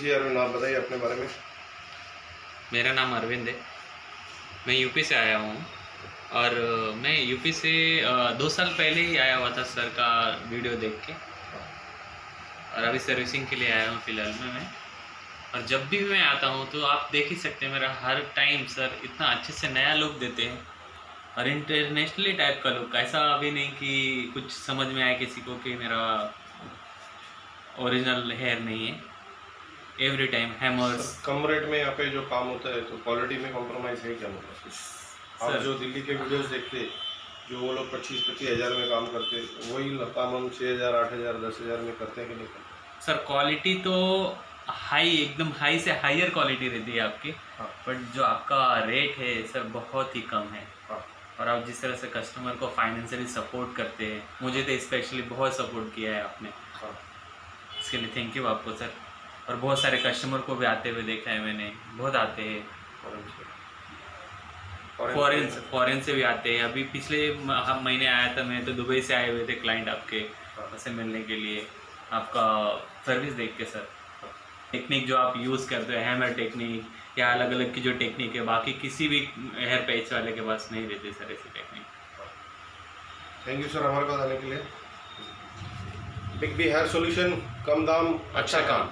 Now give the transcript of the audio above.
जी अरविंद, आप बताइए अपने बारे में। मेरा नाम अरविंद है। मैं यूपी से आया हूँ और मैं यूपी से 2 साल पहले ही आया हुआ था सर का वीडियो देख के, और अभी सर्विसिंग के लिए आया हूँ फ़िलहाल में मैं। और जब भी मैं आता हूँ तो आप देख ही सकते हैं, मेरा हर टाइम सर इतना अच्छे से नया लुक देते हैं और इंटरनेशनली टाइप का लुक। ऐसा अभी नहीं कि कुछ समझ में आए किसी को कि मेरा ओरिजिनल हेयर नहीं है। Every time hammers. कम रेट में यहाँ पे जो काम होता है तो क्वालिटी में कॉम्प्रोमाइज़ है क्या? मतलब आप जो दिल्ली के वीडियोस देखते, जो वो लोग 25-25 हज़ार में काम करते, वही काम हम 6,000, 8,000, 10,000 में करते हैं कि नहीं करते? सर क्वालिटी तो हाई, एकदम हाई से हायर क्वालिटी रहती है आपकी। हाँ। बट जो आपका रेट है सर बहुत ही कम है। हाँ। और आप जिस तरह से कस्टमर को फाइनेंशियली सपोर्ट करते हैं, मुझे तो स्पेशली बहुत सपोर्ट किया है आपने। हाँ। इसके लिए थैंक यू आपको सर। और बहुत सारे कस्टमर को भी आते हुए देखा है मैंने, बहुत आते हैं। फॉरेन से भी आते हैं। अभी पिछले महीने आया था मैं, तो दुबई से आए हुए थे क्लाइंट आपके से मिलने के लिए, आपका सर्विस देख के सर। टेक्निक जो आप यूज़ करते हैं, हैमर टेक्निक या अलग अलग की जो टेक्निक है, बाकी किसी भी हेयर पैच वाले के पास नहीं रहती सर ऐसी टेक्निक। थैंक यू सर हमारे पास आने के लिए। बिग बी हेयर सॉल्यूशन, कम दाम अच्छा काम।